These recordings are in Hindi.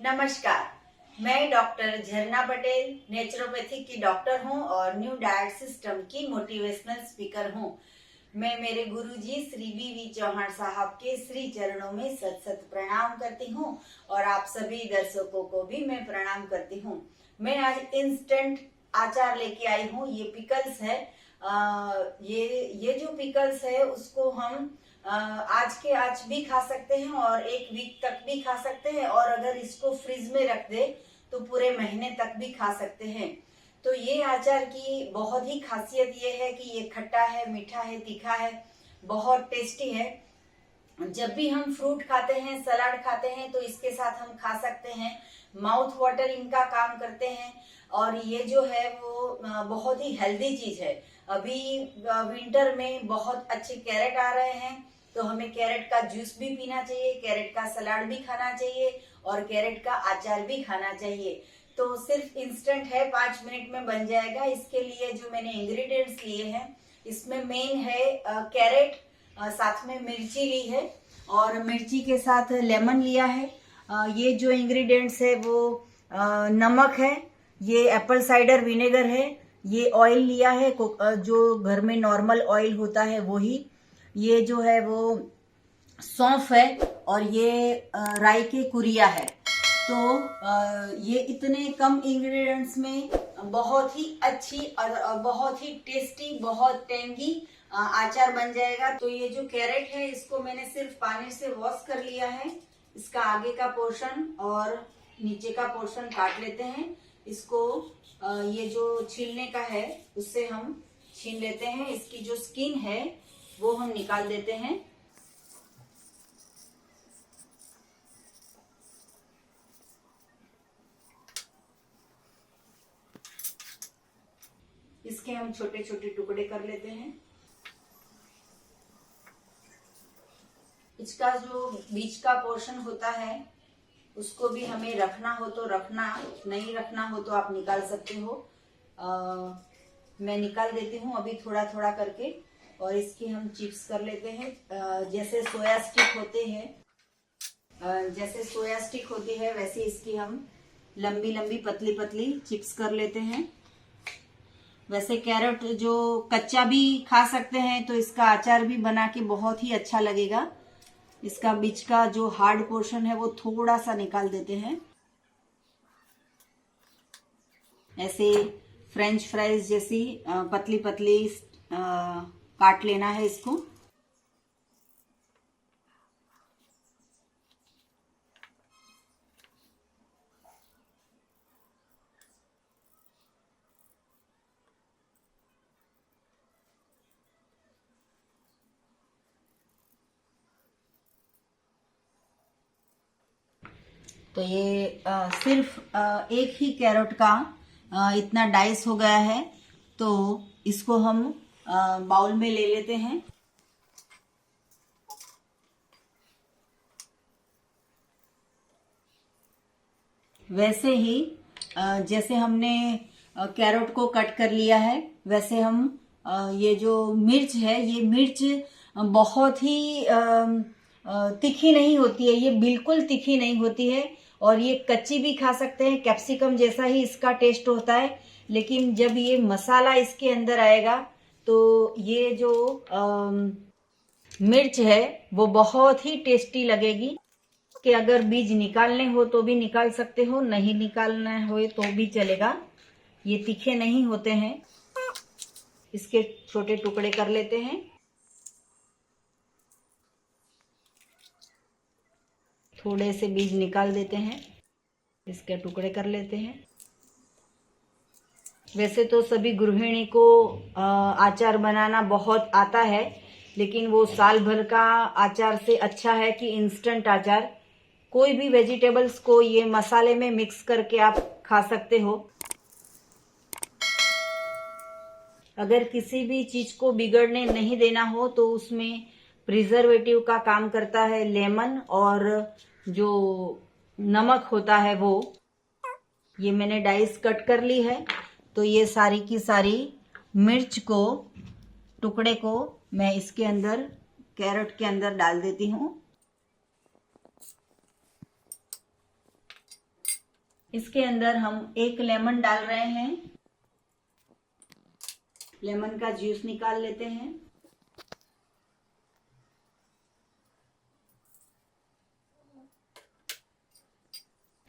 नमस्कार, मैं डॉक्टर झरना पटेल नेचुरोपैथी की डॉक्टर हूं और न्यू डाइट सिस्टम की मोटिवेशनल स्पीकर हूं। मैं मेरे गुरुजी श्री वी चौहान साहब के श्री चरणों में सत सत प्रणाम करती हूं और आप सभी दर्शकों को भी मैं प्रणाम करती हूं। मैं आज इंस्टेंट अचार लेके आई हूं। ये पिकल्स है। ये जो पिकल्स है उसको हम आज के आज भी खा सकते हैं और एक वीक तक भी खा सकते हैं, और अगर इसको फ्रिज में रख दे तो पूरे महीने तक भी खा सकते हैं। तो ये अचार की बहुत ही खासियत ये है कि ये खट्टा है, मीठा है, तीखा है, बहुत टेस्टी है। जब भी हम फ्रूट खाते हैं, सलाद खाते हैं, तो इसके साथ हम खा सकते हैं। माउथ वाटर इनका काम करते हैं और ये जो है वो बहुत ही हेल्दी चीज है। अभी विंटर में बहुत अच्छे कैरेट आ रहे हैं, तो हमें कैरेट का जूस भी पीना चाहिए, कैरेट का सलाद भी खाना चाहिए और कैरेट का अचार भी खाना चाहिए। तो सिर्फ इंस्टेंट है, 5 मिनट में बन जाएगा। इसके लिए जो मैंने इंग्रेडिएंट्स लिए हैं, इसमें मेन है कैरेट, साथ में मिर्ची ली है और मिर्ची के साथ लेमन लिया है। ये जो इंग्रेडिएंट्स है वो नमक है, ये एप्पल साइडर विनेगर है, ये ऑयल लिया है जो घर में नॉर्मल ऑयल होता है वही, ये जो है वो सौंफ है और ये राई के कुरिया है। तो ये इतने कम इंग्रेडिएंट्स में बहुत ही अच्छी और बहुत ही टेस्टी, बहुत टेंगी अचार बन जाएगा। तो ये जो कैरेट है इसको मैंने सिर्फ पानी से वॉश कर लिया है। इसका आगे का पोर्शन और नीचे का पोर्शन काट लेते हैं। इसको ये जो छीलने का है उससे हम छीन लेते हैं। इसकी जो स्किन है वो हम निकाल देते हैं। इसके हम छोटे छोटे टुकड़े कर लेते हैं। इसका जो बीच का पोर्शन होता है उसको भी हमें रखना हो तो रखना, नहीं रखना हो तो आप निकाल सकते हो। मैं निकाल देती हूँ अभी थोड़ा थोड़ा करके, और इसकी हम चिप्स कर लेते हैं। जैसे सोया स्टिक होते हैं, जैसे सोया स्टिक होती है वैसे इसकी हम लंबी लंबी पतली पतली चिप्स कर लेते हैं। वैसे कैरेट जो कच्चा भी खा सकते हैं, तो इसका अचार भी बना के बहुत ही अच्छा लगेगा। इसका बीच का जो हार्ड पोर्शन है वो थोड़ा सा निकाल देते हैं। ऐसे फ्रेंच फ्राइज जैसी पतली पतली काट लेना है इसको। तो ये सिर्फ एक ही कैरेट का इतना डाइस हो गया है, तो इसको हम बाउल में ले लेते हैं। वैसे ही जैसे हमने कैरेट को कट कर लिया है, वैसे हम ये जो मिर्च है, ये मिर्च बहुत ही तीखी नहीं होती है, ये बिल्कुल तीखी नहीं होती है और ये कच्ची भी खा सकते हैं। कैप्सिकम जैसा ही इसका टेस्ट होता है, लेकिन जब ये मसाला इसके अंदर आएगा तो ये जो मिर्च है वो बहुत ही टेस्टी लगेगी। कि अगर बीज निकालने हो तो भी निकाल सकते हो, नहीं निकालना हो तो भी चलेगा। ये तीखे नहीं होते हैं। इसके छोटे टुकड़े कर लेते हैं। थोड़े से बीज निकाल देते हैं, इसके टुकड़े कर लेते हैं। वैसे तो सभी गृहिणी को अचार बनाना बहुत आता है, लेकिन वो साल भर का अचार से अच्छा है कि इंस्टेंट अचार। कोई भी वेजिटेबल्स को ये मसाले में मिक्स करके आप खा सकते हो। अगर किसी भी चीज को बिगड़ने नहीं देना हो तो उसमें प्रिजर्वेटिव का काम करता है लेमन और जो नमक होता है वो। ये मैंने डाइस कट कर ली है, तो ये सारी की सारी मिर्च को, टुकड़े को मैं इसके अंदर कैरेट के अंदर डाल देती हूँ। इसके अंदर हम एक लेमन डाल रहे हैं। लेमन का जूस निकाल लेते हैं।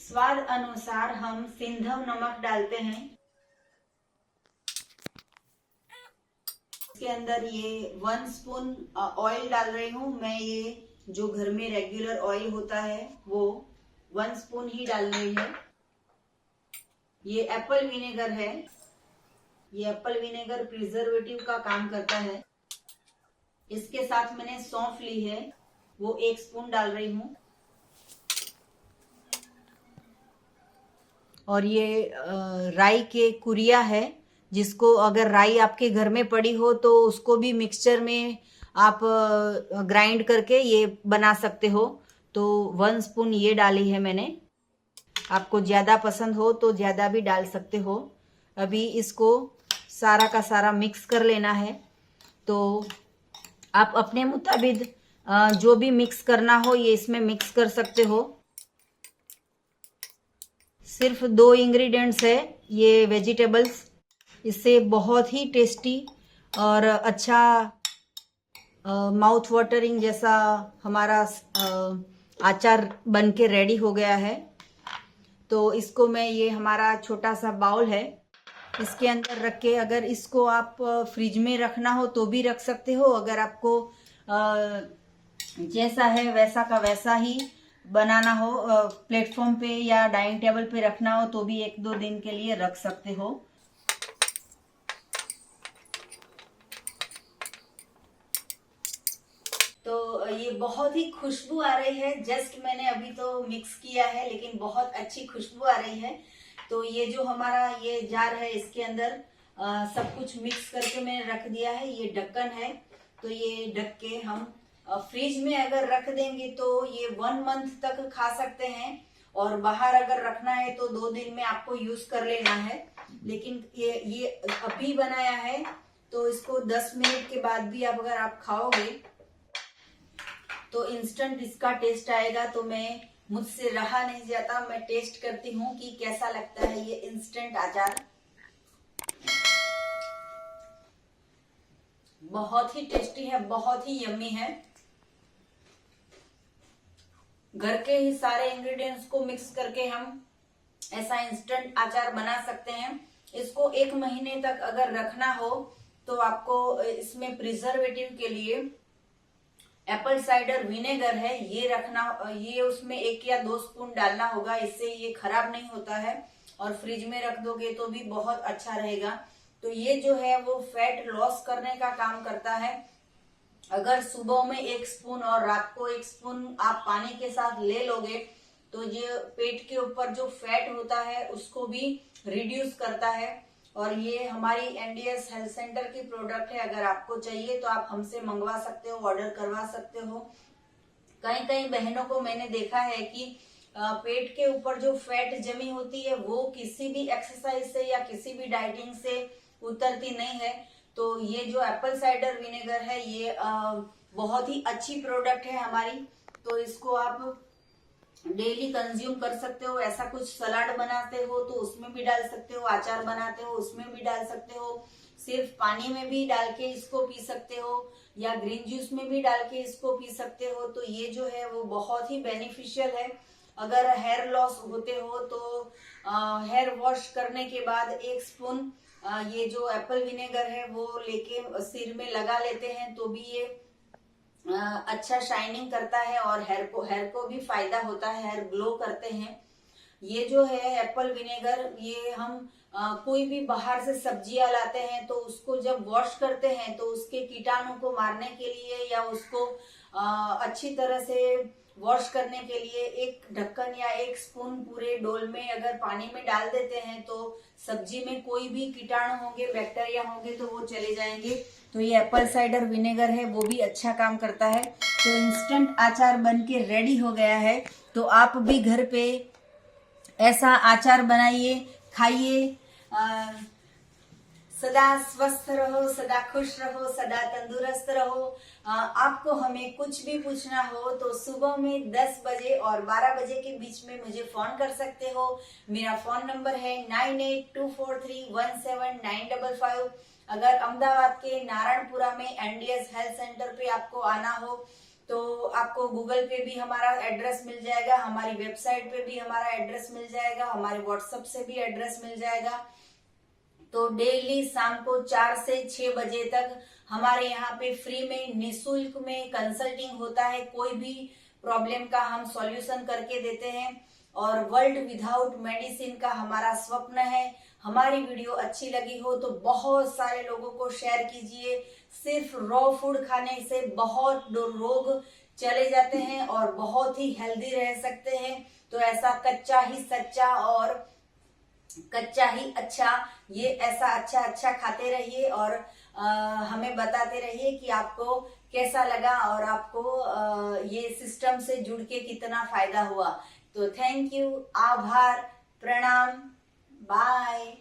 स्वाद अनुसार हम सिंधव नमक डालते हैं। इसके अंदर ये 1 स्पून ऑयल डाल रही हूँ मैं। ये जो घर में रेगुलर ऑयल होता है वो 1 स्पून ही डाल रही है। ये एप्पल विनेगर है। ये एप्पल विनेगर प्रिजर्वेटिव का काम करता है। इसके साथ मैंने सौंफ ली है, वो 1 स्पून डाल रही हूँ। और ये राई के कुरिया है, जिसको अगर राई आपके घर में पड़ी हो तो उसको भी मिक्सचर में आप ग्राइंड करके ये बना सकते हो। तो 1 स्पून ये डाली है मैंने। आपको ज़्यादा पसंद हो तो ज़्यादा भी डाल सकते हो। अभी इसको सारा का सारा मिक्स कर लेना है। तो आप अपने मुताबिक जो भी मिक्स करना हो ये इसमें मिक्स कर सकते हो। सिर्फ 2 इंग्रेडिएंट्स है ये वेजिटेबल्स। इससे बहुत ही टेस्टी और अच्छा माउथ वाटरिंग जैसा हमारा अचार बन के रेडी हो गया है। तो इसको मैं, ये हमारा छोटा सा बाउल है, इसके अंदर रख के, अगर इसको आप फ्रिज में रखना हो तो भी रख सकते हो। अगर आपको जैसा है वैसा का वैसा ही बनाना हो, प्लेटफॉर्म पे या डाइनिंग टेबल पे रखना हो तो भी 1-2 दिन के लिए रख सकते हो। तो ये बहुत ही खुशबू आ रही है। जस्ट मैंने अभी तो मिक्स किया है लेकिन बहुत अच्छी खुशबू आ रही है। तो ये जो हमारा ये जार है इसके अंदर सब कुछ मिक्स करके मैंने रख दिया है। ये ढक्कन है, तो ये ढक के हम फ्रिज में अगर रख देंगे तो ये 1 मंथ तक खा सकते हैं। और बाहर अगर रखना है तो 2 दिन में आपको यूज कर लेना है। लेकिन ये अभी बनाया है तो इसको 10 मिनट के बाद भी अगर आप खाओगे तो इंस्टेंट इसका टेस्ट आएगा। तो मैं, मुझसे रहा नहीं जाता, मैं टेस्ट करती हूँ कि कैसा लगता है ये इंस्टेंट अचार। बहुत ही टेस्टी है, बहुत ही यम्मी है। घर के ही सारे इंग्रेडिएंट्स को मिक्स करके हम ऐसा इंस्टेंट अचार बना सकते हैं। इसको 1 महीने तक अगर रखना हो तो आपको इसमें प्रिजर्वेटिव के लिए एप्पल साइडर विनेगर है, ये रखना, ये उसमें 1 या 2 स्पून डालना होगा। इससे ये खराब नहीं होता है और फ्रिज में रख दोगे तो भी बहुत अच्छा रहेगा। तो ये जो है वो फैट लॉस करने का काम करता है। अगर सुबह में 1 स्पून और रात को 1 स्पून आप पानी के साथ ले लोगे तो ये पेट के ऊपर जो फैट होता है उसको भी रिड्यूस करता है। और ये हमारी एनडीएस हेल्थ सेंटर की प्रोडक्ट है। अगर आपको चाहिए तो आप हमसे मंगवा सकते हो, ऑर्डर करवा सकते हो। कई कई बहनों को मैंने देखा है कि पेट के ऊपर जो फैट जमी होती है वो किसी भी एक्सरसाइज से या किसी भी डाइटिंग से उतरती नहीं है। तो ये जो एप्पल साइडर विनेगर है ये बहुत ही अच्छी प्रोडक्ट है हमारी। तो इसको आप डेली कंज्यूम कर सकते हो। ऐसा कुछ सलाद बनाते हो तो उसमें भी डाल सकते हो, अचार बनाते हो उसमें भी डाल सकते हो, सिर्फ पानी में भी डाल के इसको पी सकते हो या ग्रीन जूस में भी डाल के इसको पी सकते हो। तो ये जो है वो बहुत ही बेनिफिशियल है। अगर हेयर लॉस होते हो तो हेयर वॉश करने के बाद 1 स्पून ये जो एप्पल विनेगर है वो लेके सिर में लगा लेते हैं तो भी ये अच्छा शाइनिंग करता है और हेयर को भी फायदा होता है, हेयर ग्लो करते हैं। ये जो है एप्पल विनेगर, ये हम कोई भी बाहर से सब्जियां लाते हैं तो उसको जब वॉश करते हैं तो उसके कीटाणु को मारने के लिए या उसको अच्छी तरह से वॉश करने के लिए 1 ढक्कन या 1 स्पून पूरे डोल में अगर पानी में डाल देते हैं तो सब्जी में कोई भी कीटाणु होंगे, बैक्टीरिया होंगे तो वो चले जाएंगे। तो ये एप्पल साइडर विनेगर है वो भी अच्छा काम करता है। तो इंस्टेंट अचार बन के रेडी हो गया है। तो आप भी घर पे ऐसा अचार बनाइए, खाइए। सदा स्वस्थ रहो, सदा खुश रहो, सदा तंदुरुस्त रहो। आपको हमें कुछ भी पूछना हो तो सुबह में 10 बजे और 12 बजे के बीच में मुझे फोन कर सकते हो। मेरा फोन नंबर है 9824317955। अगर अहमदाबाद के नारायणपुरा में एनडीएस हेल्थ सेंटर पे आपको आना हो तो आपको गूगल पे भी हमारा एड्रेस मिल जाएगा, हमारी वेबसाइट पे भी हमारा एड्रेस मिल जाएगा, हमारे व्हाट्सएप से भी एड्रेस मिल जाएगा। तो डेली शाम को 4 से 6 बजे तक हमारे यहाँ पे फ्री में निशुल्क में कंसल्टिंग होता है। कोई भी प्रॉब्लम का हम सॉल्यूशन करके देते हैं और वर्ल्ड विदाउट मेडिसिन का हमारा स्वप्न है। हमारी वीडियो अच्छी लगी हो तो बहुत सारे लोगों को शेयर कीजिए। सिर्फ रॉ फूड खाने से बहुत रोग चले जाते हैं और बहुत ही हेल्दी रह सकते हैं। तो ऐसा कच्चा ही सच्चा और कच्चा ही अच्छा, ये ऐसा अच्छा खाते रहिए और हमें बताते रहिए कि आपको कैसा लगा और आपको ये सिस्टम से जुड़ के कितना फायदा हुआ। तो थैंक यू, आभार, प्रणाम, बाय।